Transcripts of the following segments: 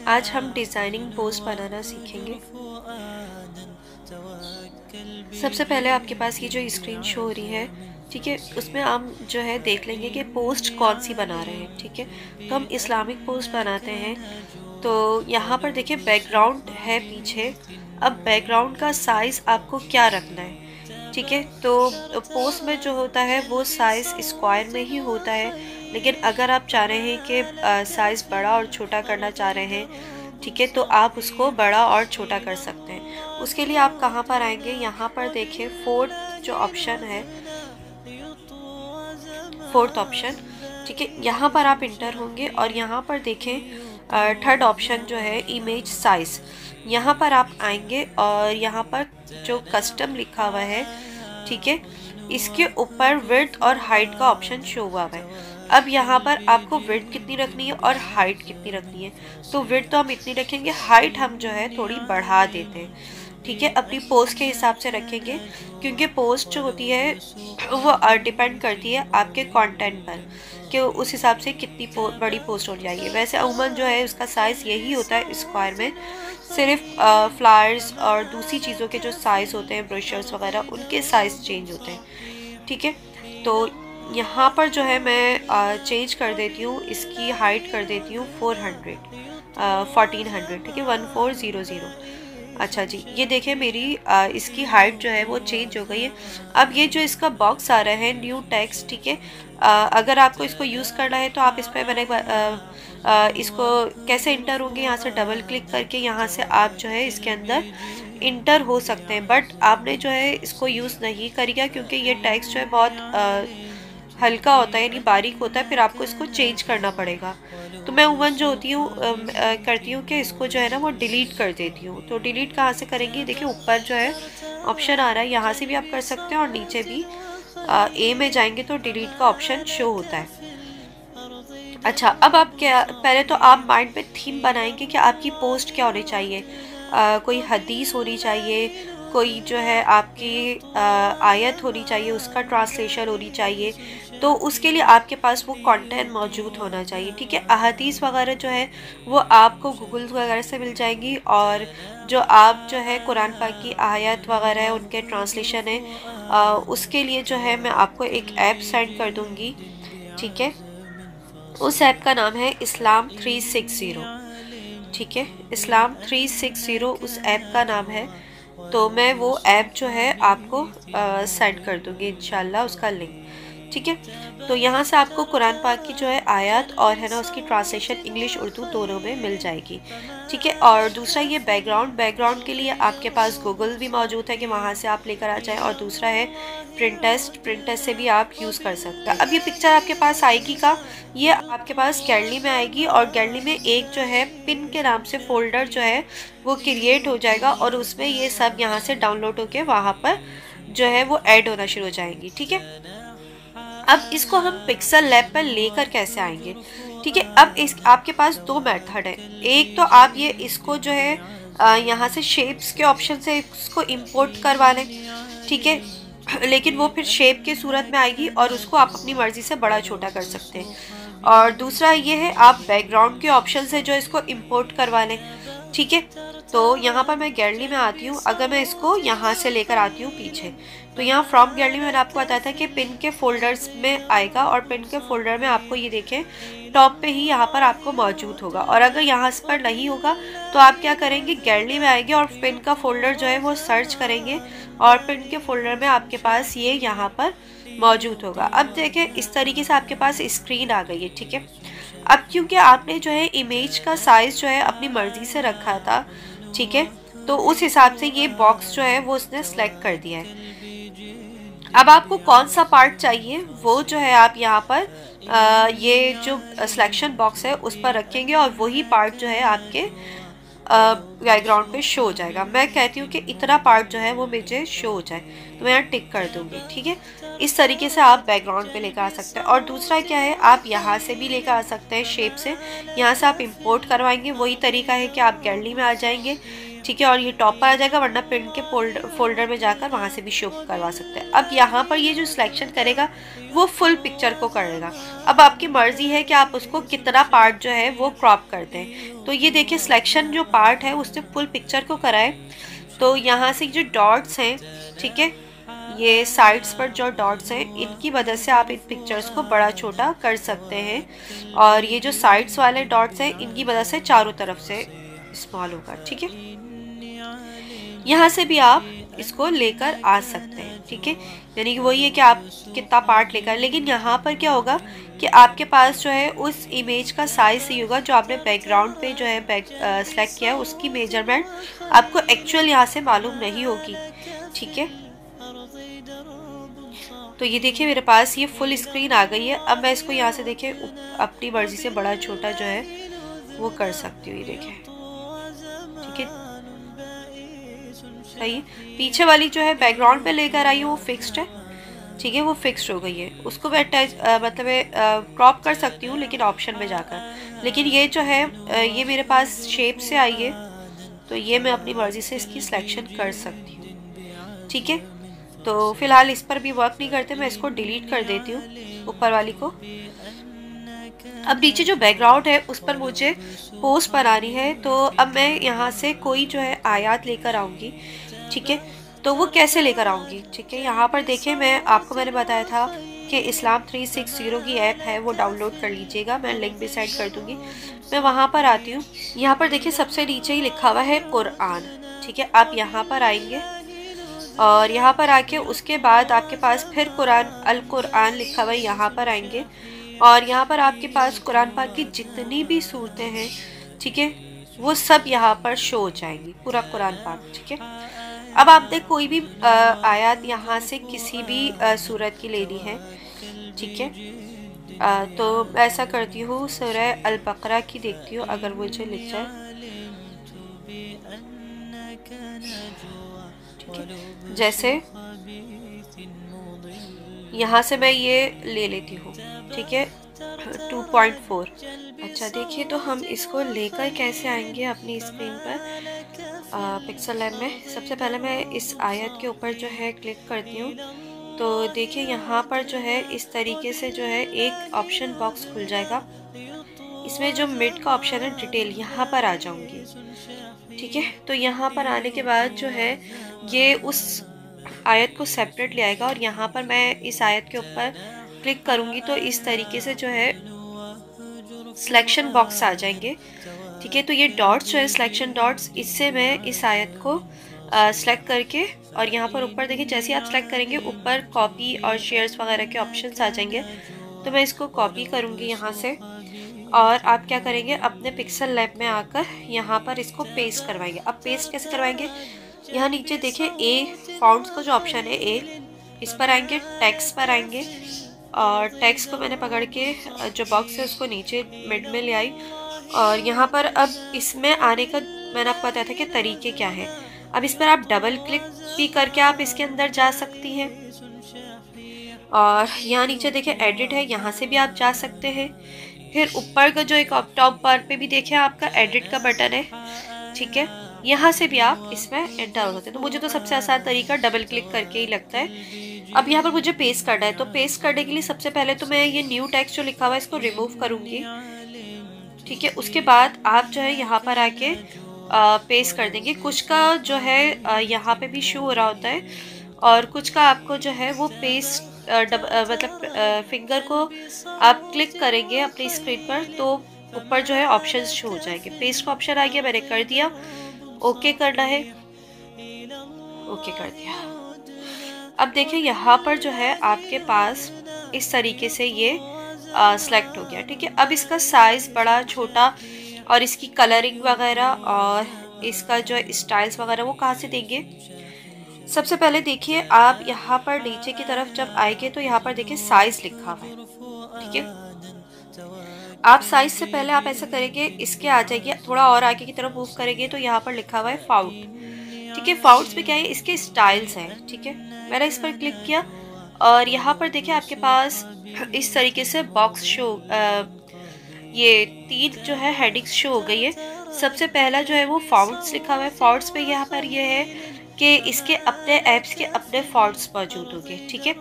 आज हम designing post बनाना सीखेंगे। सबसे पहले आपके पास ये जो स्क्रीन शो हो रही है, ठीक है, उसमें हम जो है देख लेंगे कि पोस्ट कौन सी बना रहे हैं। ठीक है, तो हम इस्लामिक पोस्ट बनाते हैं। तो यहाँ पर देखिए बैकग्राउंड है पीछे। अब बैकग्राउंड का साइज़ आपको क्या रखना है। ठीक है, तो पोस्ट में जो होता है वो साइज़ स्क्वायर में ही होता है, लेकिन अगर आप चाह रहे हैं कि साइज़ बड़ा और छोटा करना चाह रहे हैं, ठीक है, तो आप उसको बड़ा और छोटा कर सकते हैं। उसके लिए आप कहाँ पर आएंगे, यहाँ पर देखिए फोर्थ जो ऑप्शन है, फोर्थ ऑप्शन, ठीक है, यहाँ पर आप इंटर होंगे और यहाँ पर देखें थर्ड ऑप्शन जो है इमेज साइज़, यहाँ पर आप आएंगे और यहाँ पर जो कस्टम लिखा हुआ है, ठीक है, इसके ऊपर विड्थ और हाइट का ऑप्शन शो हुआ है। अब यहाँ पर आपको विड्थ कितनी रखनी है और हाइट कितनी रखनी है। तो विड्थ तो हम इतनी रखेंगे, हाइट हम जो है थोड़ी बढ़ा देते हैं। ठीक है, अपनी पोस्ट के हिसाब से रखेंगे, क्योंकि पोस्ट जो होती है वो डिपेंड करती है आपके कंटेंट पर कि उस हिसाब से कितनी बड़ी पोस्ट हो जाएगी। वैसे अमूमन जो है उसका साइज़ यही होता है स्क्वायर में, सिर्फ फ्लावर्स और दूसरी चीज़ों के जो साइज़ होते हैं ब्रोशर्स वगैरह उनके साइज़ चेंज होते हैं। ठीक है, तो यहाँ पर जो है मैं चेंज कर देती हूँ, इसकी हाइट कर देती हूँ 400 1400, ठीक है, 1400। अच्छा जी, ये देखें मेरी इसकी हाइट जो है वो चेंज हो गई है। अब ये जो इसका बॉक्स आ रहा है न्यू टेक्स्ट, ठीक है, अगर आपको इसको यूज़ करना है तो आप इस पर मैंने इसको कैसे इंटर होंगे, यहाँ से डबल क्लिक करके यहाँ से आप जो है इसके अंदर इंटर हो सकते हैं। बट आपने जो है इसको यूज़ नहीं करिएगा, क्योंकि ये टेक्स्ट जो है बहुत हल्का होता है, यानी बारीक होता है, फिर आपको इसको चेंज करना पड़ेगा। तो मैं उमन जो होती हूँ करती हूँ कि इसको जो है ना वो डिलीट कर देती हूँ। तो डिलीट कहाँ से करेंगे, देखिए ऊपर जो है ऑप्शन आ रहा है, यहाँ से भी आप कर सकते हैं और नीचे भी ए में जाएंगे तो डिलीट का ऑप्शन शो होता है। अच्छा, अब आप क्या, पहले तो आप माइंड पे थीम बनाएंगे कि आपकी पोस्ट क्या होनी चाहिए। कोई हदीस होनी चाहिए, कोई जो है आपकी आयत होनी चाहिए, उसका ट्रांसलेशन होनी चाहिए। तो उसके लिए आपके पास वो कंटेंट मौजूद होना चाहिए। ठीक है, अहादीस वगैरह जो है वो आपको गूगल वगैरह से मिल जाएंगी, और जो आप जो है कुरान पाक की आयत वगैरह है उनके ट्रांसलेशन है, उसके लिए जो है मैं आपको एक ऐप सेंड कर दूँगी। ठीक है, उस ऐप का नाम है इस्लाम 360। ठीक है, इस्लाम 360 उस ऐप का नाम है। तो मैं वो ऐप जो है आपको सेंड कर दूँगी इंशाल्लाह, उसका लिंक। ठीक है, तो यहाँ से आपको कुरान पाक की जो है आयत और है ना उसकी ट्रांसलेशन इंग्लिश उर्दू दोनों में मिल जाएगी। ठीक है, और दूसरा ये बैकग्राउंड के लिए आपके पास गूगल भी मौजूद है कि वहाँ से आप लेकर आ जाएं, और दूसरा है प्रिंटेस्ट से भी आप यूज़ कर सकते हैं। अब ये पिक्चर आपके पास आएगी का, ये आपके पास गैलरी में आएगी, और गैलरी में एक जो है पिन के नाम से फोल्डर जो है वो क्रिएट हो जाएगा, और उसमें ये सब यहाँ से डाउनलोड होके वहाँ पर जो है वो ऐड होना शुरू हो जाएंगी। ठीक है, अब इसको हम पिक्सल लैब पर लेकर कैसे आएंगे। ठीक है, अब इस आपके पास दो मेथड है। एक तो आप ये इसको जो है यहाँ से शेप्स के ऑप्शन से इसको इंपोर्ट करवा लें। ठीक है, लेकिन वो फिर शेप के सूरत में आएगी और उसको आप अपनी मर्ज़ी से बड़ा छोटा कर सकते हैं। और दूसरा ये है आप बैकग्राउंड के ऑप्शन से जो इसको इंपोर्ट करवा लें। ठीक है, तो यहाँ पर मैं गैलरी में आती हूँ, अगर मैं इसको यहाँ से लेकर आती हूँ पीछे, तो यहाँ फ्रॉम गैलरी में मैंने आपको बताया था कि पिन के फोल्डर्स में आएगा, और पिन के फोल्डर में आपको ये देखें टॉप पे ही यहाँ पर आपको मौजूद होगा। और अगर यहाँ पर नहीं होगा तो आप क्या करेंगे, गैलरी में आएंगे और पिन का फोल्डर जो है वो सर्च करेंगे, और पिन के फोल्डर में आपके पास ये यहाँ पर मौजूद होगा। अब देखें इस तरीके से आपके पास स्क्रीन आ गई है। ठीक है, अब क्योंकि आपने जो है इमेज का साइज़ जो है अपनी मर्ज़ी से रखा था, ठीक है, तो उस हिसाब से ये बॉक्स जो है वो उसने सेलेक्ट कर दिया है। अब आपको कौन सा पार्ट चाहिए वो जो है आप यहाँ पर ये जो सिलेक्शन बॉक्स है उस पर रखेंगे, और वही पार्ट जो है आपके बैकग्राउंड पे शो हो जाएगा। मैं कहती हूँ कि इतना पार्ट जो है वो मुझे शो हो जाए, तो मैं यहाँ टिक कर दूँगी। ठीक है, इस तरीके से आप बैकग्राउंड पे लेकर आ सकते हैं। और दूसरा क्या है, आप यहाँ से भी लेकर आ सकते हैं शेप से, यहाँ से आप इंपोर्ट करवाएंगे। वही तरीका है कि आप गैलरी में आ जाएंगे, ठीक है, और ये टॉप पर आ जाएगा, वरना प्रिंट के फोल्डर में जाकर वहाँ से भी शो करवा सकते हैं। अब यहाँ पर ये जो सिलेक्शन करेगा वो फुल पिक्चर को करेगा। अब आपकी मर्जी है कि आप उसको कितना पार्ट जो है वो क्रॉप करते हैं। तो ये देखिए सिलेक्शन जो पार्ट है उसने फुल पिक्चर को कराए। तो यहाँ से जो डॉट्स हैं, ठीक है, ये साइड्स पर जो डॉट्स हैं इनकी वजह से आप इन पिक्चर्स को बड़ा छोटा कर सकते हैं, और ये जो साइड्स वाले डॉट्स हैं इनकी वजह से चारों तरफ से स्मॉल होगा। ठीक है, यहाँ से भी आप इसको लेकर आ सकते हैं। ठीक है, यानी कि वही है कि आप कितना पार्ट लेकर, लेकिन यहाँ पर क्या होगा कि आपके पास जो है उस इमेज का साइज ही होगा जो आपने बैकग्राउंड पे जो है सेलेक्ट किया है, उसकी मेजरमेंट आपको एक्चुअल यहाँ से मालूम नहीं होगी। ठीक है, तो ये देखिए मेरे पास ये फुल स्क्रीन आ गई है। अब मैं इसको यहाँ से देखिए अपनी मर्जी से बड़ा छोटा जो है वो कर सकती हूँ। ये देखिए, ठीक है, सही। पीछे वाली जो है बैकग्राउंड पे लेकर आई हूँ वो फिक्स्ड है। ठीक है, वो फिक्स्ड हो गई है, उसको मैं मतलब क्रॉप कर सकती हूँ लेकिन ऑप्शन में जाकर। लेकिन ये जो है ये मेरे पास शेप से आई है, तो ये मैं अपनी मर्जी से इसकी सिलेक्शन कर सकती हूँ। ठीक है, तो फिलहाल इस पर भी वर्क नहीं करते, मैं इसको डिलीट कर देती हूँ ऊपर वाली को। अब नीचे जो बैकग्राउंड है उस पर मुझे पोस्ट बनानी है, तो अब मैं यहाँ से कोई जो है आयत लेकर आऊँगी। ठीक है, तो वो कैसे लेकर आऊँगी? ठीक है, यहाँ पर देखें, मैंने बताया था कि इस्लाम 360 की ऐप है, वो डाउनलोड कर लीजिएगा, मैं लिंक भी सेंड कर दूँगी। मैं वहाँ पर आती हूँ, यहाँ पर देखिए सबसे नीचे ही लिखा हुआ है कुरान। ठीक है, आप यहाँ पर आएंगे और यहाँ पर आके उसके बाद आपके पास फिर अल कुरान लिखा हुआ है, यहाँ पर आएंगे और यहाँ पर आपके पास कुरान पाक की जितनी भी सूरतें हैं, ठीक है, वो सब यहाँ पर शो हो जाएंगी, पूरा कुरान पाक। ठीक है, अब आपने कोई भी आयत यहाँ से किसी भी सूरत की लेनी है। ठीक है, तो मैं ऐसा करती हूँ, सूरह अल बकरा की देखती हूँ अगर मुझे लिख जाए। ठीक है, जैसे यहाँ से मैं ये ले लेती हूँ। ठीक है, 2.4। अच्छा देखिए, तो हम इसको लेकर कैसे आएंगे अपनी स्क्रीन पर पिक्सल लैब में। सबसे पहले मैं इस आयत के ऊपर जो है क्लिक करती हूँ, तो देखिए यहाँ पर जो है इस तरीके से जो है एक ऑप्शन बॉक्स खुल जाएगा। इसमें जो मिड का ऑप्शन है डिटेल, यहाँ पर आ जाऊँगी। ठीक है, तो यहाँ पर आने के बाद जो है ये उस आयत को सेपरेट ले आएगा और यहाँ पर मैं इस आयत के ऊपर क्लिक करूँगी तो इस तरीके से जो है सिलेक्शन बॉक्स आ जाएंगे। ठीक है, तो ये डॉट्स जो है सिलेक्शन डॉट्स, इससे मैं इस आयत को सेलेक्ट करके, और यहाँ पर ऊपर देखिए जैसे आप सेलेक्ट करेंगे ऊपर कॉपी और शेयर्स वगैरह के ऑप्शंस आ जाएंगे। तो मैं इसको कॉपी करूँगी यहाँ से, और आप क्या करेंगे अपने पिक्सल लैब में आकर यहाँ पर इसको पेस्ट करवाएंगे। अब पेस्ट कैसे करवाएंगे, यहाँ नीचे देखिए ए फॉन्ट्स का जो ऑप्शन है ए, इस पर आएंगे, टेक्स्ट पर आएंगे और टेक्स्ट को मैंने पकड़ के जो बॉक्स है उसको नीचे मिड में ले आई, और यहाँ पर अब इसमें आने का मैंने आपको बताया था कि तरीके क्या है। अब इस पर आप डबल क्लिक भी करके आप इसके अंदर जा सकती हैं, और यहाँ नीचे देखिए एडिट है, यहाँ से भी आप जा सकते हैं। फिर ऊपर का जो एक टॉप बार पे भी देखिए आपका एडिट का बटन है। ठीक है, यहाँ से भी आप इसमें एंटर हो सकते हैं। तो मुझे तो सबसे आसान तरीका डबल क्लिक करके ही लगता है। अब यहाँ पर मुझे पेस्ट करना है, तो पेस्ट करने के लिए सबसे पहले तो मैं ये न्यू टेक्स्ट जो लिखा हुआ है इसको रिमूव करूँगी। ठीक है, उसके बाद आप जो है यहाँ पर आके पेस्ट कर देंगे। कुछ का जो है यहाँ पे भी शो हो रहा होता है, और कुछ का आपको जो है वो पेस्ट मतलब फिंगर को आप क्लिक करेंगे अपनी स्क्रीन पर तो ऊपर जो है ऑप्शन शो हो जाएंगे। पेस्ट का ऑप्शन आ गया, मैंने कर दिया, ओके करना है, ओके कर दिया। अब देखिए यहाँ पर जो है आपके पास इस तरीके से ये सिलेक्ट हो गया। ठीक है, अब इसका साइज बड़ा छोटा और इसकी कलरिंग वगैरह और इसका जो स्टाइल्स वगैरह वो कहाँ से देंगे। सबसे पहले देखिए आप यहाँ पर नीचे की तरफ जब आएंगे तो यहाँ पर देखिए साइज लिखा हुआ है। ठीक है, आप साइज से पहले आप ऐसा करेंगे, इसके आ जाएगी थोड़ा और आगे की तरफ मूव करेंगे तो यहाँ पर लिखा हुआ है फाउंट। ठीक है, फाउंट्स में क्या है, इसके स्टाइल्स हैं। ठीक है, मैंने इस पर क्लिक किया और यहाँ पर देखिए आपके पास इस तरीके से बॉक्स शो, ये 3 जो है हेडिंग्स शो हो गई है। सबसे पहला जो है वो फ़ॉन्ट्स लिखा हुआ है। फ़ॉन्ट्स पे यहाँ पर ये है कि इसके अपने ऐप्स के अपने फ़ॉन्ट्स मौजूद होंगे, ठीक है।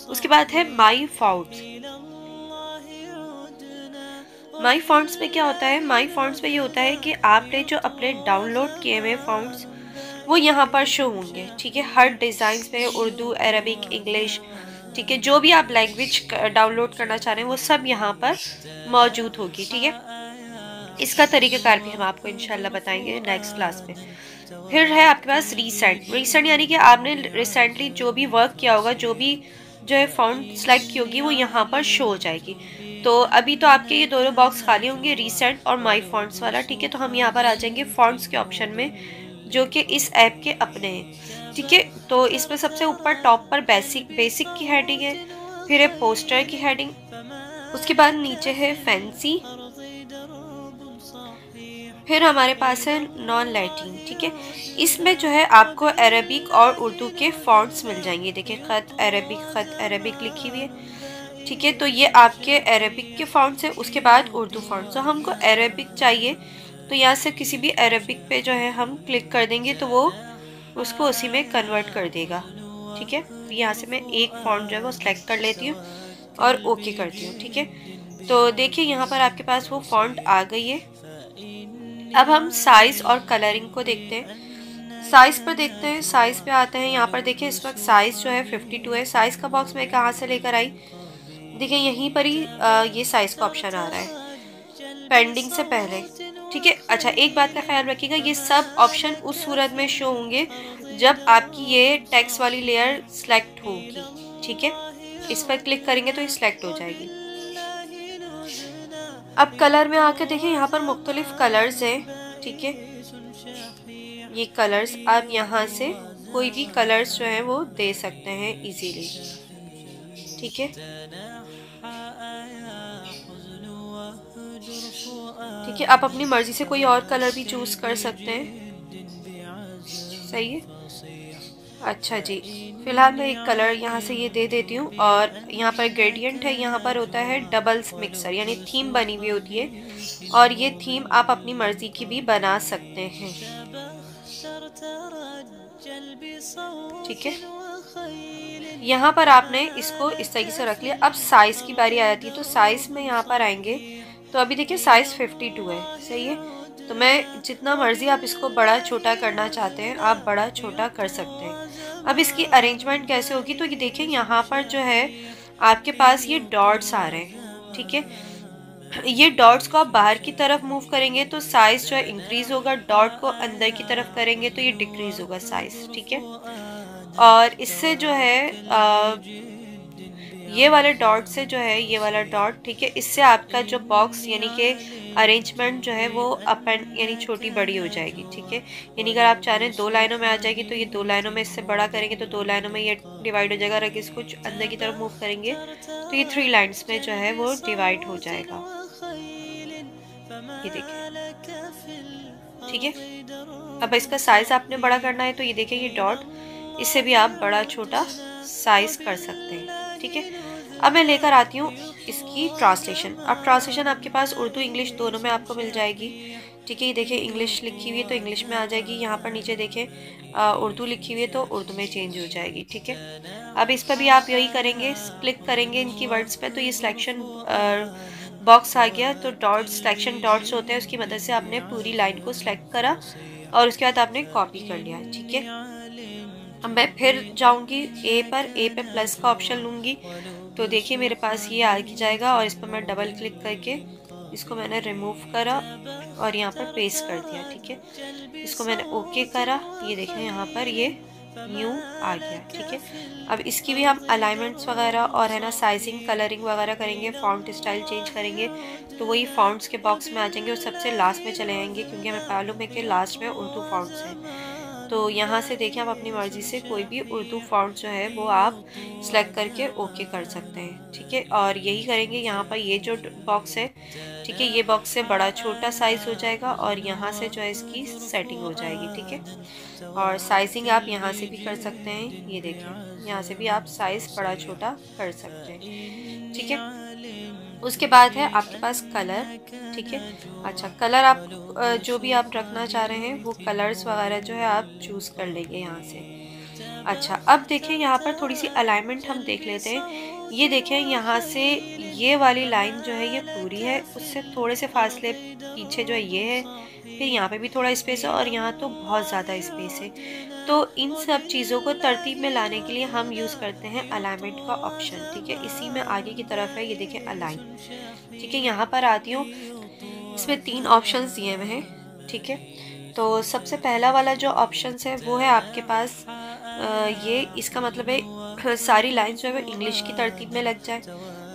उसके बाद है माई फ़ॉन्ट्स। माई फ़ॉन्ट्स में क्या होता है, माई फ़ॉन्ट्स में ये होता है कि आपने जो अपने डाउनलोड किए हुए फ़ॉन्ट्स वो यहाँ पर शो होंगे, ठीक है। हर डिज़ाइन पे उर्दू, अरबिक, इंग्लिश, ठीक है, जो भी आप लैंग्वेज डाउनलोड करना चाह रहे हैं वो सब यहाँ पर मौजूद होगी, ठीक है। इसका तरीक़ाकार भी हम आपको इंशाल्लाह बताएंगे नेक्स्ट क्लास में। फिर है आपके पास रीसेंट यानी कि आपने रिसेंटली जो भी वर्क किया होगा, जो भी जो है फ़ॉन्ट सेलेक्ट की होगी वो यहाँ पर शो हो जाएगी। तो अभी तो आपके ये दोनों बॉक्स खाली होंगे, रीसेंट और माई फ़ॉन्ट्स वाला, ठीक है। तो हम यहाँ पर आ जाएंगे फ़ॉन्ट्स के ऑप्शन में, जो कि इस ऐप के अपने हैं, ठीक है। तो इसमें सबसे ऊपर टॉप पर बेसिक की हेडिंग है, फिर है पोस्टर की हेडिंग, उसके बाद नीचे है फैंसी, फिर हमारे पास है नॉन लैटिन, ठीक है। इसमें जो है आपको अरबिक और उर्दू के फ़ॉन्ट्स मिल जाएंगे। देखिए ख़त अरबिक लिखी हुई है, ठीक है। तो ये आपके अरबिक के फ़ॉन्ट्स हैं। उसके बाद उर्दू फ़ॉन्ट्स, तो हमको अरबिक चाहिए तो यहाँ से किसी भी अरबिक पे जो है हम क्लिक कर देंगे तो वो उसको उसी में कन्वर्ट कर देगा, ठीक है। यहाँ से मैं एक फ़ॉन्ट जो है वो सिलेक्ट कर लेती हूँ और ओके करती हूँ, ठीक है। तो देखिए यहाँ पर आपके पास वो फ़ॉन्ट आ गई है। अब हम साइज़ और कलरिंग को देखते हैं। साइज़ पर देखते हैं, साइज़ पे आते हैं। यहाँ पर देखिए इस वक्त साइज़ जो है 52 है। साइज़ का बॉक्स मैं कहाँ से लेकर आई, देखिए यहीं पर ही ये साइज़ का ऑप्शन आ रहा है पेंडिंग से पहले, ठीक है। अच्छा एक बात का ख्याल रखिएगा, ये सब ऑप्शन उस सूरत में शो होंगे जब आपकी ये टेक्स्ट वाली लेयर सेलेक्ट होगी, ठीक है। इस पर क्लिक करेंगे तो ये सिलेक्ट हो जाएगी। अब कलर में आके देखिए यहाँ पर मुख्तलिफ कलर्स हैं, ठीक है। ये कलर्स आप यहाँ से कोई भी कलर्स जो है वो दे सकते हैं इजीली, ठीक है। ठीक है, आप अपनी मर्जी से कोई और कलर भी चूज कर सकते हैं, सही है। अच्छा जी, फिलहाल मैं एक कलर यहाँ से ये दे देती हूँ। और यहाँ पर ग्रेडियंट है, यहाँ पर होता है डबल्स मिक्सर, यानी थीम बनी हुई होती है और ये थीम आप अपनी मर्जी की भी बना सकते हैं, ठीक है। यहाँ पर आपने इसको इस तरीके से रख लिया। अब साइज़ की बारी आ जाती है, तो साइज़ में यहाँ पर आएंगे तो अभी देखिए साइज़ 52 है, सही है। तो मैं जितना मर्ज़ी आप इसको बड़ा छोटा करना चाहते हैं आप बड़ा छोटा कर सकते हैं। अब इसकी अरेंजमेंट कैसे होगी, तो ये देखिए यहाँ पर जो है आपके पास ये डॉट्स आ रहे हैं, ठीक है। ये डॉट्स को आप बाहर की तरफ मूव करेंगे तो साइज़ जो है इंक्रीज़ होगा, डॉट को अंदर की तरफ करेंगे तो ये डिक्रीज़ होगा साइज़, ठीक है। और इससे जो है ये वाले डॉट से जो है ये वाला डॉट, ठीक है, इससे आपका जो बॉक्स यानी कि अरेंजमेंट जो है वो अप एंड यानी छोटी बड़ी हो जाएगी, ठीक है। यानी अगर आप चाह रहे हैं 2 लाइनों में आ जाएगी तो ये 2 लाइनों में इससे बड़ा करेंगे तो 2 लाइनों में ये डिवाइड हो जाएगा। अगर इसको अंदर की तरफ मूव करेंगे तो ये 3 लाइन्स में जो है वो डिवाइड हो जाएगा, ये देखिए, ठीक है। अब इसका साइज़ आपने बड़ा करना है तो ये देखिए ये डॉट, इससे भी आप बड़ा छोटा साइज़ कर सकते हैं, ठीक है। अब मैं लेकर आती हूँ इसकी ट्रांसलेशन। अब ट्रांसलेशन आपके पास उर्दू इंग्लिश दोनों में आपको मिल जाएगी, ठीक है। ये देखिए इंग्लिश लिखी हुई है तो इंग्लिश में आ जाएगी, यहाँ पर नीचे देखें उर्दू लिखी हुई है तो उर्दू में चेंज हो जाएगी, ठीक है। अब इस पर भी आप यही करेंगे, क्लिक करेंगे इनकी वर्ड्स पे तो ये सिलेक्शन बॉक्स आ गया। तो डॉट्स, सिलेक्शन डॉट्स होते हैं, उसकी मदद से आपने पूरी लाइन को सिलेक्ट करा और उसके बाद आपने कॉपी कर लिया, ठीक है। अब मैं फिर जाऊंगी ए पे प्लस का ऑप्शन लूँगी तो देखिए मेरे पास ये आ जाएगा और इस पर मैं डबल क्लिक करके इसको मैंने रिमूव करा और यहाँ पर पेस्ट कर दिया, ठीक है। इसको मैंने ओके करा, ये देखिए यहाँ पर ये न्यू आ गया, ठीक है। अब इसकी भी हम अलाइनमेंट्स वगैरह और है ना साइजिंग कलरिंग वगैरह करेंगे, फ़ॉन्ट स्टाइल चेंज करेंगे तो वही फ़ॉन्ट्स के बॉक्स में आ जाएंगे और सबसे लास्ट में चले जाएंगे क्योंकि हमें मालूम है कि लास्ट में उर्दू फ़ॉन्ट्स हैं। तो यहाँ से देखिए आप अपनी मर्ज़ी से कोई भी उर्दू फ़ॉन्ट जो है वो आप सेलेक्ट करके ओके कर सकते हैं, ठीक है। और यही करेंगे यहाँ पर ये जो बॉक्स है, ठीक है, ये बॉक्स से बड़ा छोटा साइज़ हो जाएगा और यहाँ से जो है इसकी सेटिंग हो जाएगी, ठीक है। और साइजिंग आप यहाँ से भी कर सकते हैं, ये देखिए यहाँ से भी आप साइज़ बड़ा छोटा कर सकते हैं, ठीक है। उसके बाद है आपके पास कलर, ठीक है। अच्छा, कलर आप जो भी आप रखना चाह रहे हैं वो कलर्स वगैरह जो है आप चूज़ कर लेंगे यहाँ से। अच्छा, अब देखें यहाँ पर थोड़ी सी अलाइनमेंट हम देख लेते हैं। ये देखें यहाँ से ये वाली लाइन जो है ये पूरी है, उससे थोड़े से फासले पीछे जो है ये है, फिर यहाँ पे भी थोड़ा स्पेस है और यहाँ तो बहुत ज़्यादा स्पेस है। तो इन सब चीज़ों को तरतीब में लाने के लिए हम यूज़ करते हैं अलाइनमेंट का ऑप्शन, ठीक है। इसी में आगे की तरफ है, ये देखें अलाइन, ठीक है। यहाँ पर आती हूँ, इसमें 3 ऑप्शंस दिए हुए हैं, ठीक है। तो सबसे पहला वाला जो ऑप्शंस है वो है आपके पास ये, इसका मतलब है सारी लाइंस जो है वो इंग्लिश की तरतीब में लग जाए।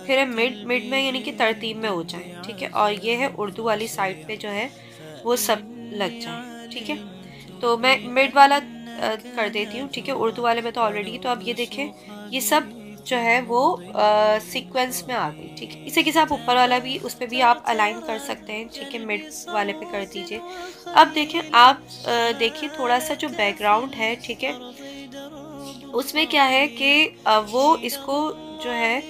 फिर है मिड में, यानी कि तरतीब में हो जाए, ठीक है। और ये है उर्दू वाली साइड पे जो है वो सब लग जाए, ठीक है। तो मैं मिड वाला कर देती हूँ, ठीक है। उर्दू वाले में तो ऑलरेडी, तो अब ये देखें ये सब जो है वो सीक्वेंस में आ गई, ठीक है। इसे किसी आप ऊपर वाला भी, उस पर भी आप अलाइन कर सकते हैं, ठीक है। मिड वाले पे कर दीजिए। अब देखें आप देखिए थोड़ा सा जो बैकग्राउंड है, ठीक है, उसमें क्या है कि वो इसको जो है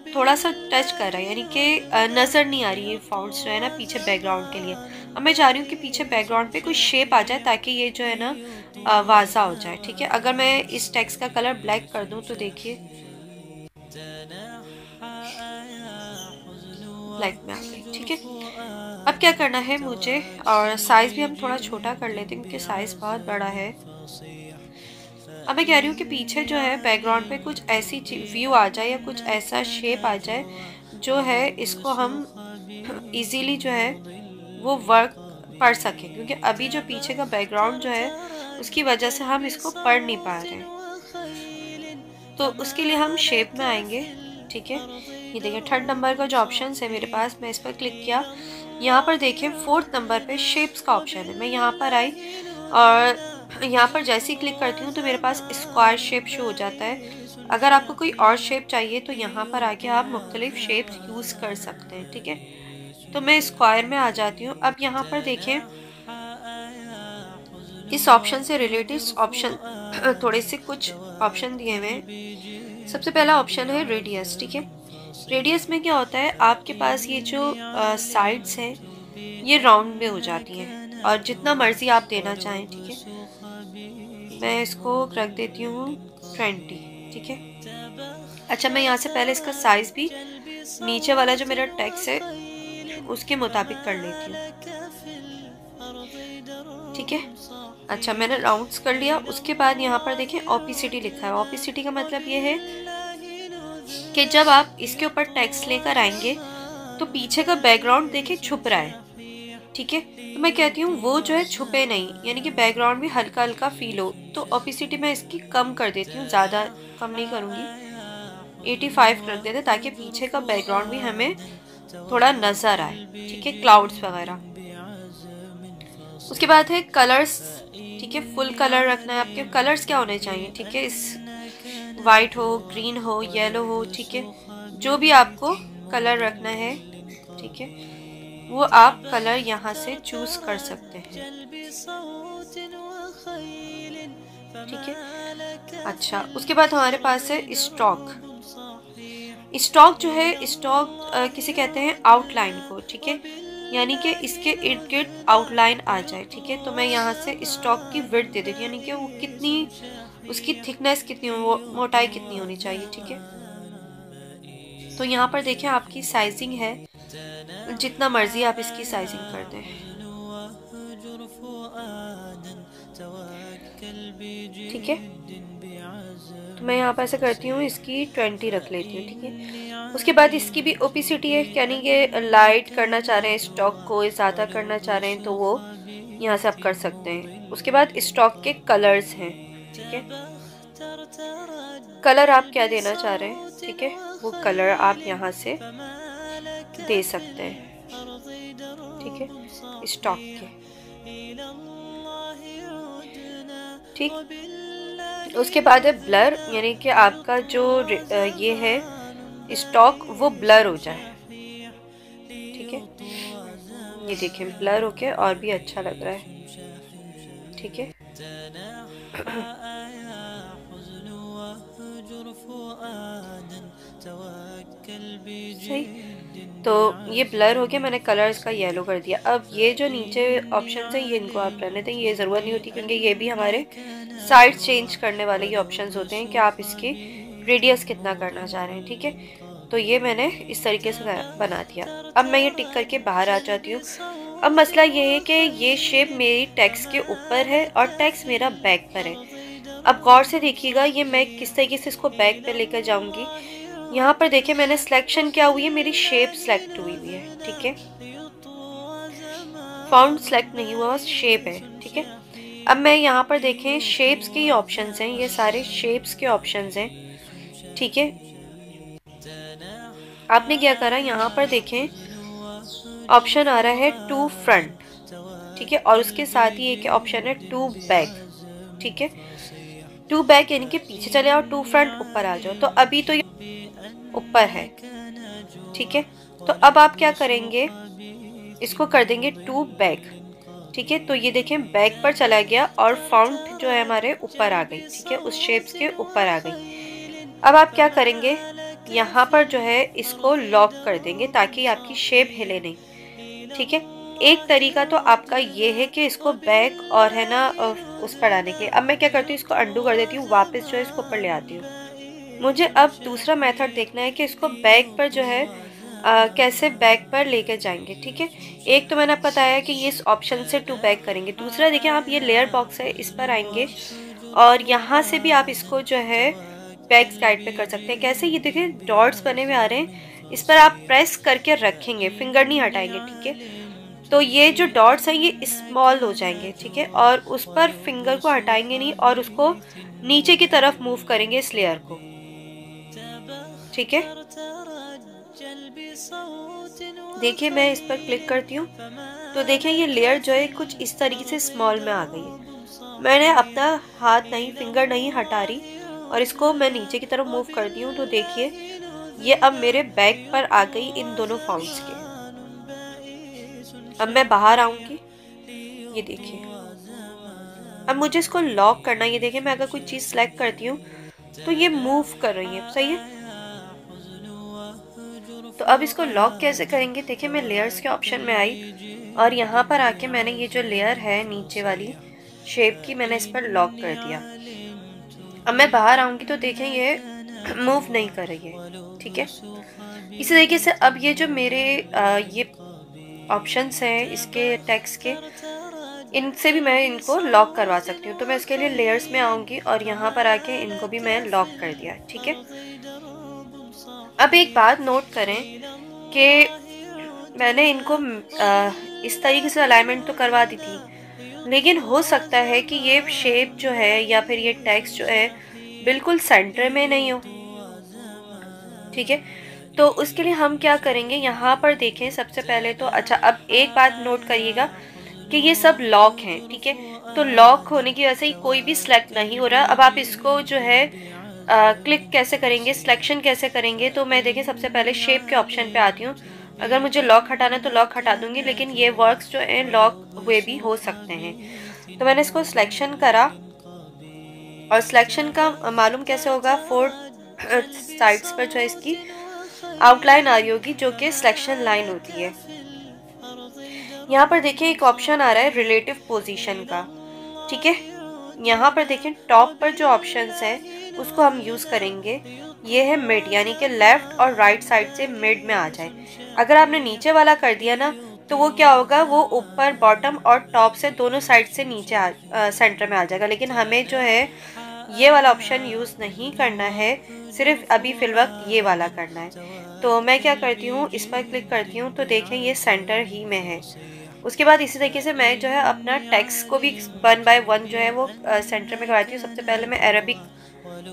थोड़ा सा टच कर रहा है, यानी कि नज़र नहीं आ रही है फॉन्ट्स जो है ना पीछे बैकग्राउंड के लिए। अब मैं चाह रही हूँ कि पीछे बैकग्राउंड पे कोई शेप आ जाए ताकि ये जो है ना वाज़ा हो जाए, ठीक है। अगर मैं इस टेक्स्ट का कलर ब्लैक कर दूँ तो देखिए ब्लैक में आ गई, ठीक है। अब क्या करना है मुझे, और साइज़ भी हम थोड़ा छोटा कर लेते हैं क्योंकि साइज़ बहुत बड़ा है। अब मैं कह रही हूँ कि पीछे जो है बैकग्राउंड पे कुछ ऐसी व्यू आ जाए या कुछ ऐसा शेप आ जाए जो है इसको हम इजीली जो है वो वर्क पढ़ सकें, क्योंकि अभी जो पीछे का बैकग्राउंड जो है उसकी वजह से हम इसको पढ़ नहीं पा रहे हैं। तो उसके लिए हम शेप में आएंगे, ठीक है। ये देखिए 3rd नंबर का जो ऑप्शन है मेरे पास, मैं इस पर क्लिक किया। यहाँ पर देखें 4th नंबर पे शेप्स का ऑप्शन है। मैं यहाँ पर आई और यहाँ पर जैसे ही क्लिक करती हूँ तो मेरे पास स्क्वायर शेप शो हो जाता है। अगर आपको कोई और शेप चाहिए तो यहाँ पर आके आप मुख्तलिफ शेप्स यूज़ कर सकते हैं, ठीक है। तो मैं स्क्वायर में आ जाती हूँ। अब यहाँ पर देखें इस ऑप्शन से रिलेटेड ऑप्शन थोड़े से कुछ ऑप्शन दिए हुए हैं। सबसे पहला ऑप्शन है रेडियस, ठीक है। रेडियस में क्या होता है, आपके पास ये जो साइड्स हैं ये राउंड में हो जाती हैं और जितना मर्जी आप देना चाहें, ठीक है। मैं इसको रख देती हूँ 20, ठीक है। अच्छा, मैं यहाँ से पहले इसका साइज भी नीचे वाला जो मेरा टेक्स्ट है उसके मुताबिक कर लेती हूँ, ठीक है। अच्छा, मैंने राउंड्स कर लिया। उसके बाद यहाँ पर देखें ओपेसिटी लिखा है। ओपेसिटी का मतलब ये है कि जब आप इसके ऊपर टेक्स्ट लेकर आएंगे तो पीछे का बैकग्राउंड देखें छुप रहा है, ठीक है। तो मैं कहती हूँ वो जो है छुपे नहीं, यानी कि बैकग्राउंड भी हल्का हल्का फील हो। तो ओपेसिटी मैं इसकी कम कर देती हूँ, ज़्यादा कम नहीं करूँगी, 85 रख देते ताकि पीछे का बैकग्राउंड भी हमें थोड़ा नज़र आए, ठीक है, क्लाउड्स वगैरह। उसके बाद है कलर्स, ठीक है। फुल कलर रखना है। आपके कलर्स क्या होने चाहिए, ठीक है, इस वाइट हो, ग्रीन हो, येलो हो, ठीक है। जो भी आपको कलर रखना है, ठीक है, वो आप कलर यहाँ से चूज कर सकते हैं, ठीक है। अच्छा, उसके बाद हमारे पास है स्टॉक। स्टॉक जो है, स्टॉक किसे कहते हैं, आउटलाइन को, ठीक है, यानी कि इसके इर्द गिर्द आउटलाइन आ जाए, ठीक है। तो मैं यहाँ से स्टॉक की विड्थ दे देती हूँ, यानी कि वो कितनी, उसकी थिकनेस कितनी हो, मोटाई कितनी होनी चाहिए, ठीक है। तो यहाँ पर देखें आपकी साइजिंग है, जितना मर्जी आप इसकी साइजिंग कर दें, ठीक है। तो मैं यहाँ पर ऐसे करती हूँ, इसकी 20 रख लेती हूँ, ठीक है। उसके बाद इसकी भी ओपेसिटी है, यानी कि लाइट करना चाह रहे हैं स्टॉक को, ज़्यादा करना चाह रहे हैं तो वो यहाँ से आप कर सकते हैं। उसके बाद स्टॉक के कलर्स हैं, ठीक है। कलर आप क्या देना चाह रहे हैं, ठीक है, वो कलर आप यहाँ से दे सकते हैं, ठीक है, स्टॉक के, ठीक। उसके बाद है ब्लर, यानी कि आपका जो ये है स्टॉक वो ब्लर हो जाए, ठीक है। ये देखें ब्लर होके और भी अच्छा लग रहा है, ठीक है। तो ये ब्लर हो गया, मैंने कलर इसका येलो कर दिया। अब ये जो नीचे ऑप्शन है ये इनको आप रहने दें, ये ज़रूरत नहीं होती क्योंकि ये भी हमारे साइड चेंज करने वाले ये ऑप्शंस होते हैं कि आप इसकी रेडियस कितना करना चाह रहे हैं। ठीक है, तो ये मैंने इस तरीके से बना दिया। अब मैं ये टिक करके बाहर आ जाती हूँ। अब मसला ये है कि ये शेप मेरी टेक्स्ट के ऊपर है और टेक्स्ट मेरा बैक पर है। अब गौर से देखिएगा ये मैं किस तरीके से इसको बैक पे लेकर जाऊंगी। यहाँ पर देखिए मैंने सिलेक्शन क्या हुई है, मेरी शेप सेलेक्ट हुई है। ठीक है, फाउंड सेलेक्ट नहीं हुआ, बस शेप है। ठीक है, अब मैं यहाँ पर देखें शेप्स के ऑप्शंस हैं, ये सारे शेप्स के ऑप्शंस हैं। ठीक है, आपने क्या करा, यहाँ पर देखें ऑप्शन आ रहा है टू फ्रंट। ठीक है, और उसके साथ ही एक ऑप्शन है टू बैक। ठीक है, टू बैक यानी कि पीछे चले और टू फ्रंट ऊपर आ जाओ। तो अभी तो ये ऊपर है। ठीक है, तो अब आप क्या करेंगे, इसको कर देंगे टू बैक। ठीक है, तो ये देखें बैक पर चला गया और फाउंट जो है हमारे ऊपर आ गई। ठीक है, उस शेप्स के ऊपर आ गई। अब आप क्या करेंगे, यहाँ पर जो है इसको लॉक कर देंगे ताकि आपकी शेप हिले नहीं। ठीक है, एक तरीका तो आपका ये है कि इसको बैक और है ना उस पर आने के। अब मैं क्या करती हूँ, इसको अंडू कर देती हूँ, वापस जो है इसको ऊपर ले आती हूँ। मुझे अब दूसरा मेथड देखना है कि इसको बैक पर जो है कैसे बैक पर लेकर जाएंगे। ठीक है, एक तो मैंने आपको बताया कि ये इस ऑप्शन से टू बैक करेंगे। दूसरा देखिए आप ये लेयर बॉक्स है, इस पर आएंगे और यहाँ से भी आप इसको जो है बैक साइड पे कर सकते हैं। कैसे, ये देखिए डॉट्स बने हुए आ रहे हैं, इस पर आप प्रेस करके रखेंगे, फिंगर नहीं हटाएंगे। ठीक है, तो ये जो डॉट्स हैं ये स्मॉल हो जाएंगे। ठीक है, और उस पर फिंगर को हटाएंगे नहीं और उसको नीचे की तरफ मूव करेंगे इस लेयर को। ठीक है, देखिए मैं इस पर क्लिक करती हूँ तो देखिए ये लेयर जो है कुछ इस तरीके से स्मॉल में आ गई है। मैंने अपना हाथ नहीं, फिंगर नहीं हटा रही और इसको मैं नीचे की तरफ मूव करती हूँ तो देखिए ये अब मेरे बैक पर आ गई इन दोनों फाउंड्स के। अब मैं बाहर आऊंगी, ये देखिए अब मुझे इसको लॉक करना है। ये देखिए मैं अगर कोई चीज़ सेलेक्ट करती हूँ तो ये मूव कर रही है, सही है। तो अब इसको लॉक कैसे करेंगे, देखिए मैं लेयर्स के ऑप्शन में आई और यहाँ पर आके मैंने ये जो लेयर है नीचे वाली शेप की, मैंने इस पर लॉक कर दिया। अब मैं बाहर आऊंगी तो देखें ये मूव नहीं कर रही है। ठीक है, इसी तरीके से अब ये जो मेरे ये ऑप्शंस हैं इसके टेक्स्ट के, इनसे भी मैं इनको लॉक करवा सकती हूँ। तो मैं इसके लिए लेयर्स में आऊँगी और यहाँ पर आके इनको भी मैं लॉक कर दिया। ठीक है, अब एक बात नोट करें कि मैंने इनको इस तरीके से अलाइनमेंट तो करवा दी थी, लेकिन हो सकता है कि ये शेप जो है या फिर ये टेक्स्ट जो है बिल्कुल सेंटर में नहीं हो। ठीक है, तो उसके लिए हम क्या करेंगे, यहाँ पर देखें सबसे पहले तो अच्छा अब एक बात नोट करिएगा कि ये सब लॉक हैं। ठीक है, तो लॉक होने की वजह से कोई भी सिलेक्ट नहीं हो रहा। अब आप इसको जो है क्लिक कैसे करेंगे, सिलेक्शन कैसे करेंगे, तो मैं देखें सबसे पहले शेप के ऑप्शन पे आती हूँ। अगर मुझे लॉक हटाना है तो लॉक हटा दूंगी, लेकिन ये वर्क्स जो हैं लॉक हुए भी हो सकते हैं। तो मैंने इसको सिलेक्शन करा और सिलेक्शन का मालूम कैसे होगा, 4 साइड्स पर जो है इसकी आउटलाइन आ रही होगी जो कि सिलेक्शन लाइन होती है। यहाँ पर देखिए एक ऑप्शन आ रहा है रिलेटिव पोजीशन का। ठीक है, यहाँ पर देखें टॉप पर जो ऑप्शंस हैं उसको हम यूज़ करेंगे। ये है मिड, यानी कि लेफ्ट और राइट साइड से मिड में आ जाए। अगर आपने नीचे वाला कर दिया ना तो वो क्या होगा, वो ऊपर बॉटम और टॉप से दोनों साइड से नीचे सेंटर में आ जाएगा। लेकिन हमें जो है ये वाला ऑप्शन यूज़ नहीं करना है, सिर्फ अभी फ़िल वक्त ये वाला करना है। तो मैं क्या करती हूँ, इस पर क्लिक करती हूँ तो देखें ये सेंटर ही में है। उसके बाद इसी तरीके से मैं जो है अपना टेक्स्ट को भी 1 बाय 1 जो है वो सेंटर में करवाती हूँ। सबसे पहले मैं अरबिक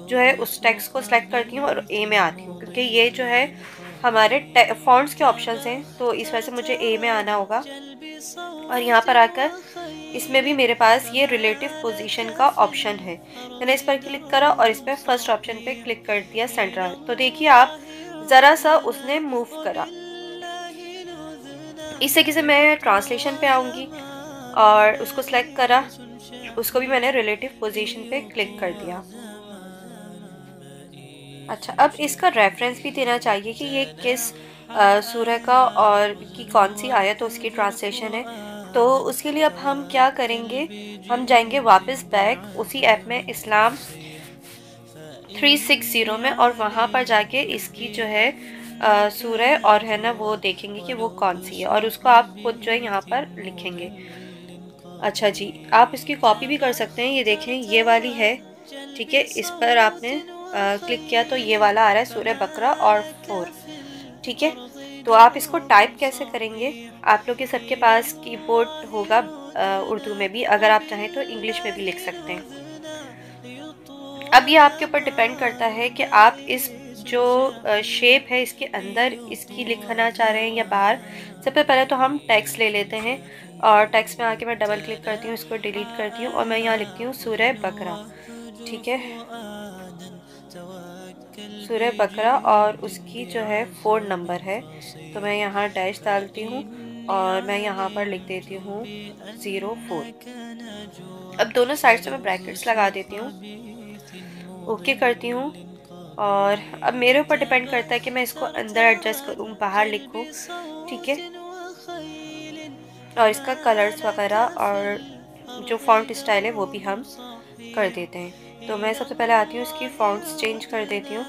जो है उस टेक्स्ट को सिलेक्ट करती हूँ और ए में आती हूँ, क्योंकि ये जो है हमारे फॉन्ट्स के ऑप्शंस हैं तो इस वजह से मुझे ए में आना होगा। और यहाँ पर आकर इसमें भी मेरे पास ये रिलेटिव पोजीशन का ऑप्शन है, मैंने इस पर क्लिक करा और इस पर फर्स्ट ऑप्शन पे क्लिक कर दिया सेंटर। तो देखिए आप ज़रा सा उसने मूव करा। इस तरीके से मैं ट्रांसलेशन पे आऊँगी और उसको सिलेक्ट करा, उसको भी मैंने रिलेटिव पोजीशन पे क्लिक कर दिया। अच्छा, अब इसका रेफरेंस भी देना चाहिए कि ये किस सूरह का और की कौन सी आयत तो उसकी ट्रांसलेशन है। तो उसके लिए अब हम क्या करेंगे, हम जाएंगे वापस बैक उसी ऐप में इस्लाम 360 में, और वहाँ पर जाके इसकी जो है सूरह और है ना वो देखेंगे कि वो कौन सी है, और उसको आप खुद जो है यहाँ पर लिखेंगे। अच्छा जी, आप इसकी कॉपी भी कर सकते हैं। ये देखें ये वाली है, ठीक है। इस पर आपने क्लिक किया तो ये वाला आ रहा है सूरह बकरा और 4, ठीक है। तो आप इसको टाइप कैसे करेंगे, आप लोग के सबके पास कीबोर्ड होगा उर्दू में भी, अगर आप चाहें तो इंग्लिश में भी लिख सकते हैं। अब ये आपके ऊपर डिपेंड करता है कि आप इस जो शेप है इसके अंदर इसकी लिखना चाह रहे हैं या बाहर। सबसे पहले तो हम टेक्स्ट ले लेते हैं, और टेक्स्ट में आके मैं डबल क्लिक करती हूँ, इसको डिलीट करती हूँ और मैं यहाँ लिखती हूँ सूरह बकरा, ठीक है। सूरह बकरा और उसकी जो है 4 नंबर है, तो मैं यहाँ डैश डालती हूँ और मैं यहाँ पर लिख देती हूँ 04। अब दोनों साइड से मैं ब्रैकेट्स लगा देती हूँ, ओके करती हूँ। और अब मेरे ऊपर डिपेंड करता है कि मैं इसको अंदर एडजस्ट करूँ बाहर लिखूँ, ठीक है। और इसका कलर्स वगैरह और जो फॉन्ट स्टाइल है वो भी हम कर देते हैं। तो मैं सबसे पहले आती हूँ, इसकी फॉन्ट्स चेंज कर देती हूँ,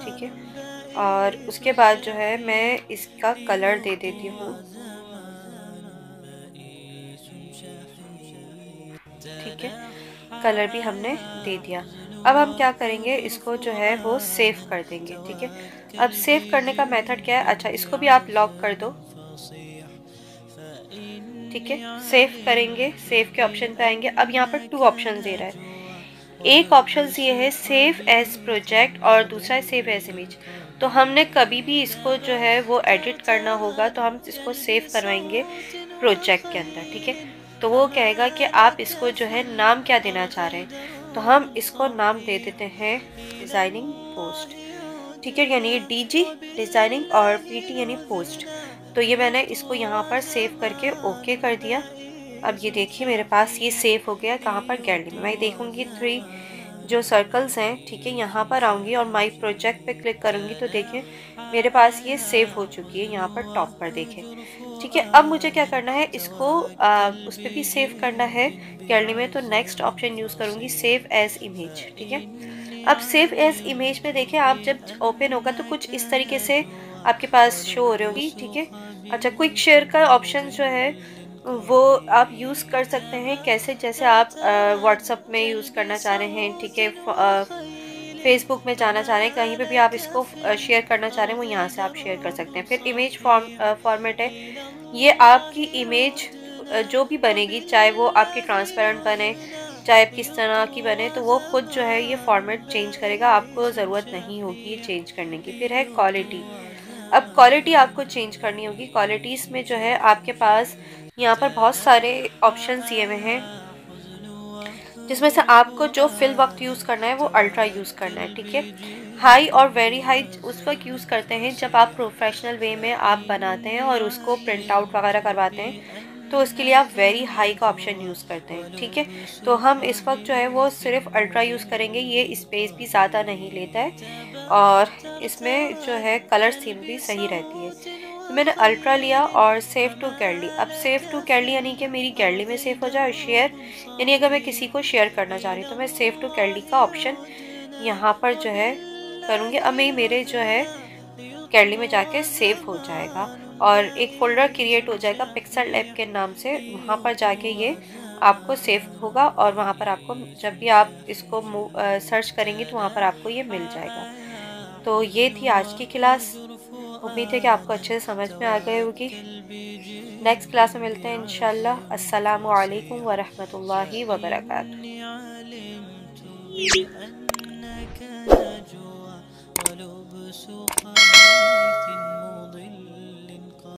ठीक है। और उसके बाद जो है मैं इसका कलर दे देती हूँ, ठीक है। कलर भी हमने दे दिया। अब हम क्या करेंगे, इसको जो है वो सेव कर देंगे, ठीक है। अब सेव करने का मेथड क्या है, अच्छा इसको भी आप लॉक कर दो, ठीक है। सेव करेंगे, सेव के ऑप्शन पे आएंगे। अब यहाँ पर 2 ऑप्शन दे रहा है, एक ऑप्शन ये है सेव एज प्रोजेक्ट और दूसरा है सेव एज इमेज। तो हमने कभी भी इसको जो है वो एडिट करना होगा तो हम इसको सेव करवाएंगे प्रोजेक्ट के अंदर, ठीक है। तो वो कहेगा कि आप इसको जो है नाम क्या देना चाह रहे हैं, तो हम इसको नाम दे देते हैं डिज़ाइनिंग पोस्ट, ठीक है। यानी डीजी डिज़ाइनिंग और पीटी यानी पोस्ट। तो ये मैंने इसको यहाँ पर सेव करके ओके कर दिया। अब ये देखिए मेरे पास ये सेव हो गया, कहाँ पर, गैलरी में। मैं देखूँगी 3 जो सर्कल्स हैं, ठीक है, यहाँ पर आऊँगी और माई प्रोजेक्ट पे क्लिक करूँगी तो देखें मेरे पास ये सेव हो चुकी है, यहाँ पर टॉप पर देखें, ठीक है। अब मुझे क्या करना है, इसको उस पर भी सेव करना है गैलरी में, तो नेक्स्ट ऑप्शन यूज़ करूँगी सेव एज इमेज, ठीक है। अब सेव एज इमेज में देखें आप जब ओपन होगा तो कुछ इस तरीके से आपके पास शो हो रही होगी, ठीक है। अच्छा, क्विक शेयर का ऑप्शन जो है वो आप यूज़ कर सकते हैं कैसे, जैसे आप व्हाट्सएप में यूज़ करना चाह रहे हैं, ठीक है, फेसबुक में जाना चाह रहे हैं, कहीं पे भी आप इसको शेयर करना चाह रहे हैं वो यहाँ से आप शेयर कर सकते हैं। फिर इमेज फॉर्मेट है, ये आपकी इमेज जो भी बनेगी, चाहे वो आपकी ट्रांसपेरेंट बने चाहे किस तरह की बने, तो वो खुद जो है ये फॉर्मेट चेंज करेगा, आपको ज़रूरत नहीं होगी ये चेंज करने की। फिर है क्वालिटी, अब क्वालिटी आपको चेंज करनी होगी। क्वालिटीज़ में जो है आपके पास यहाँ पर बहुत सारे ऑप्शंस दिए हुए हैं, जिसमें से आपको जो फिल वक्त यूज़ करना है वो अल्ट्रा यूज़ करना है, ठीक है। हाई और वेरी हाई उस वक्त यूज़ करते हैं जब आप प्रोफेशनल वे में आप बनाते हैं और उसको प्रिंट आउट वगैरह करवाते हैं, तो उसके लिए आप वेरी हाई का ऑप्शन यूज़ करते हैं, ठीक है। तो हम इस वक्त जो है वो सिर्फ अल्ट्रा यूज़ करेंगे, ये स्पेस भी ज़्यादा नहीं लेता है और इसमें जो है कलर थीम भी सही रहती है। तो मैंने अल्ट्रा लिया और सेव टू गैलरी। अब सेव टू गैलरी यानी कि मेरी गैलरी में सेव हो जाए, और शेयर यानी अगर मैं किसी को शेयर करना चाह रही हूँ तो मैं सेव टू गैलरी का ऑप्शन यहाँ पर जो है करूँगी। अब मेरे जो है गैलरी में जाके सेव हो जाएगा और एक फ़ोल्डर क्रिएट हो जाएगा पिक्सल लैब के नाम से, वहाँ पर जाके ये आपको सेव होगा और वहाँ पर आपको जब भी आप इसको सर्च करेंगे तो वहाँ पर आपको ये मिल जाएगा। तो ये थी आज की क्लास, उम्मीद है कि आपको अच्छे से समझ में आ गई होगी। नेक्स्ट क्लास में मिलते हैं इंशाल्लाह। अस्सलामु अलैकुम व रहमतुल्लाहि व बरकातुहू।